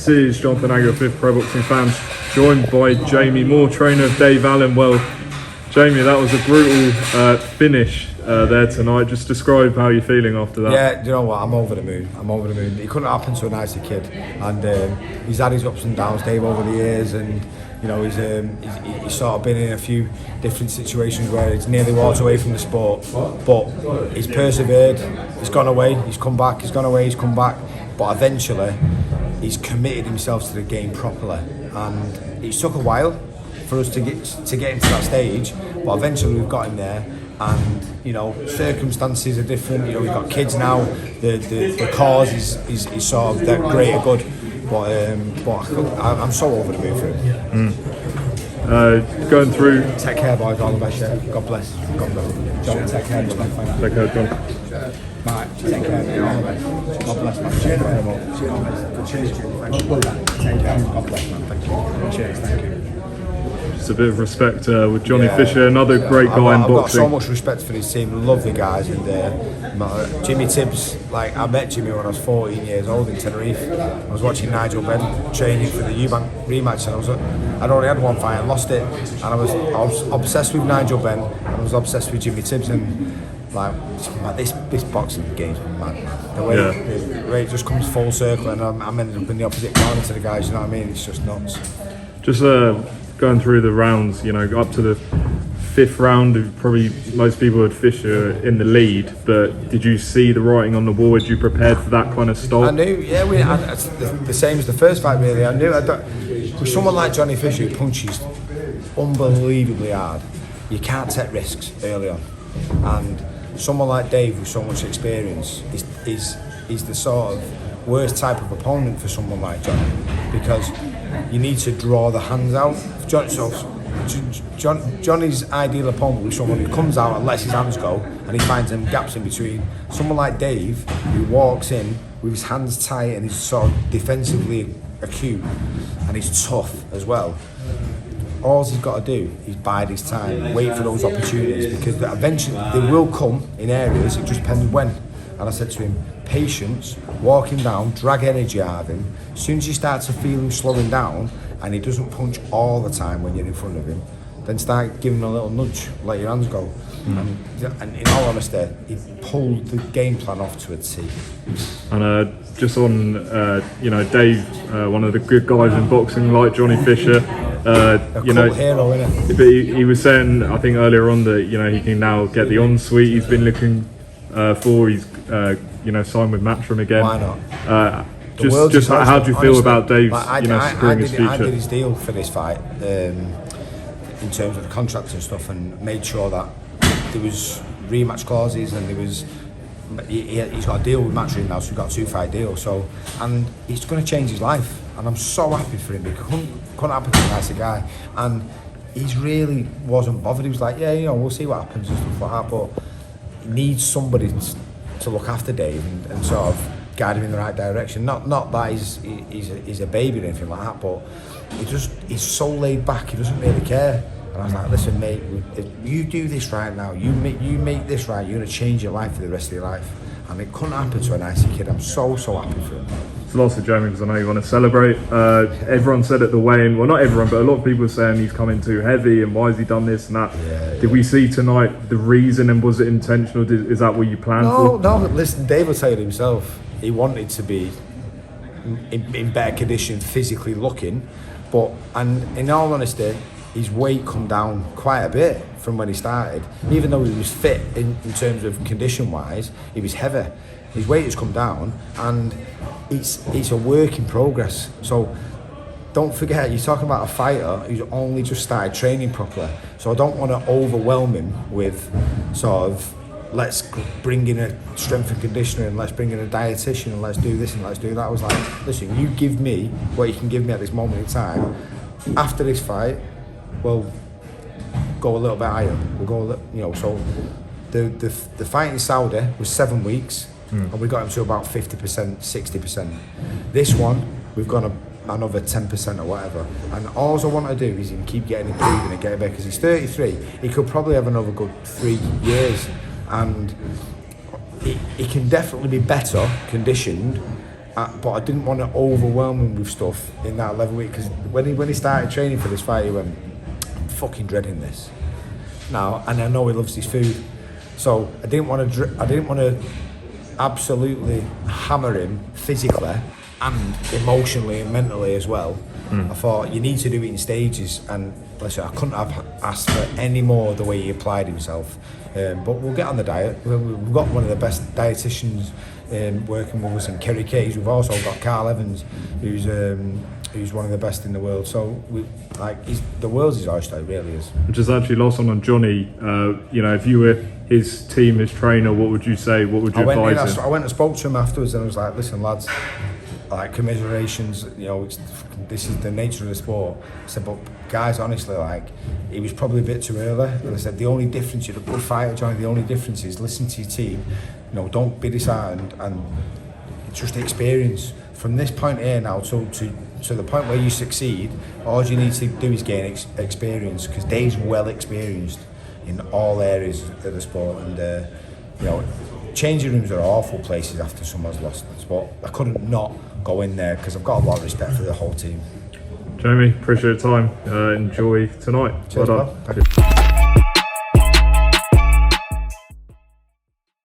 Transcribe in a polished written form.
This is Jonathan Agger, 5th Pro Boxing Fans, joined by Jamie Moore, trainer of Dave Allen. Well, Jamie, that was a brutal finish there tonight. Just describe how you're feeling after that. Yeah, you know what, I'm over the moon. It couldn't happen to a nicer kid. And he's had his ups and downs, Dave, over the years. And you know, he's sort of been in a few different situations where he's nearly walked away from the sport. But he's persevered, he's gone away, he's come back, he's gone away, he's come back. But eventually, he's committed himself to the game properly, and it took a while for us to get him to that stage, but eventually we've got him there. And you know, circumstances are different. You know, we've got kids now. The cause is sort of that greater good, but I'm so over the moon for him. Going through. Take care, boys. All the best. Yeah. God bless. God bless. John, take care. Take care, John. Mate, take care. All the best. God bless, man. Cheers very much. Cheers. Take care. God bless, man. Thank you. Cheers. Thank you. Just a bit of respect with Johnny Fisher, another great guy in boxing. I've got so much respect for his team, lovely guys, and Jimmy Tibbs. Like, I met Jimmy when I was 14 years old in Tenerife. I was watching Nigel Benn training for the Eubank rematch, and I'd only had one fight and lost it, and I was obsessed with Nigel Benn, and I was obsessed with Jimmy Tibbs, and like this boxing game's mad. The way it just comes full circle, and I'm ended up in the opposite corner to the guys. You know what I mean? It's just nuts. Just going through the rounds, you know, up to the 5th round, probably most people had Fisher in the lead, but did you see the writing on the wall? Were you prepared for that kind of stop? I knew, the same as the first fight, really. I knew, with someone like Johnny Fisher who punches unbelievably hard, you can't take risks early on. And someone like Dave with so much experience is the sort of worst type of opponent for someone like Johnny, because you need to draw the hands out. Johnny's ideal opponent was someone who comes out and lets his hands go, and he finds them gaps in between. Someone like Dave, who walks in with his hands tight and he's sort of defensively acute, and he's tough as well. All he's got to do is bide his time, wait for those opportunities, because eventually they will come in areas. It just depends when. And I said to him, patience, walk him down, drag energy out of him. As soon as you start to feel him slowing down, and he doesn't punch all the time when you're in front of him, then start giving him a little nudge, let your hands go. And in all honesty, he pulled the game plan off to a T. And just on, you know, Dave, one of the good guys in boxing, like Johnny Fisher. You know, hero, innit? But he was saying, I think earlier on, that you know he can now get the ensuite he's been looking for. He's you know, signed with Matchroom again. Why not? Just how do you feel about Dave's, like, you know, securing his future? I did his deal for this fight in terms of the contracts and stuff, and made sure that there was rematch clauses, and there was he's got a deal with Matchroom now, so we've got a 2-fight deal. So, and it's going to change his life, and I'm so happy for him, because couldn't happen to a nicer guy, and he's really wasn't bothered. He was like, yeah, you know, we'll see what happens and stuff like that, but he needs somebody to look after Dave and sort of guide him in the right direction. Not that he's a baby or anything like that, but he's so laid back, he doesn't really care. And I was like, listen, mate, if you do this right now, you make this right, you're going to change your life for the rest of your life. And it couldn't happen to a nicer kid. I'm so happy for him. It's lost to Jamie, because I know you want to celebrate. Everyone said at the weigh-in, well, not everyone, but a lot of people were saying he's coming too heavy, and why has he done this and that? Did we see tonight the reason, and was it intentional? Is that what you planned for? No, but listen, Dave will tell you himself, he wanted to be in better condition, physically looking, and in all honesty, his weight come down quite a bit from when he started. Even though he was fit in terms of condition wise, he was heavy. His weight has come down, and it's a work in progress. So don't forget, you're talking about a fighter who's only just started training properly. So I don't want to overwhelm him with sort of, let's bring in a strength and conditioner, and let's bring in a dietitian, and let's do this and let's do that. I was like, listen, you give me what you can give me at this moment in time. After this fight, we'll go a little bit higher. We'll go, you know. So the fight in Saudi was 7 weeks, and we got him to about 50%, 60%. This one, we've gone another 10% or whatever. And all I want to do is him keep getting improving and getting better, because he's 33. He could probably have another good 3 years, and he can definitely be better conditioned but I didn't want to overwhelm him with stuff in that level weight, because when he started training for this fight, he went, I'm fucking dreading this now, and I know he loves his food, so I didn't want to absolutely hammer him physically and emotionally and mentally as well. I thought you need to do it in stages, and listen, I couldn't have asked for any more the way he applied himself. But we'll get on the diet. We've got one of the best dietitians working with us in Kerry Case. We've also got Carl Evans, who's one of the best in the world. So the world's his oyster, it really is. Just actually last one on Johnny. If you were his team, his trainer, what would you say? What would you advise him? I went and spoke to him afterwards, and I was like, listen, lads, like, commiserations, this is the nature of the sport. I said, but guys, honestly, he was probably a bit too early. And I said, the only difference, you're a good fighter, Johnny, the only difference is listen to your team, don't be disheartened, and just experience. From this point here now to the point where you succeed, all you need to do is gain experience, because Dave's well experienced in all areas of the sport, and changing rooms are awful places after someone's lost the sport. I couldn't not go in there, because I've got a lot of respect for the whole team. Jamie, appreciate your time. Enjoy tonight. Cheers, well done.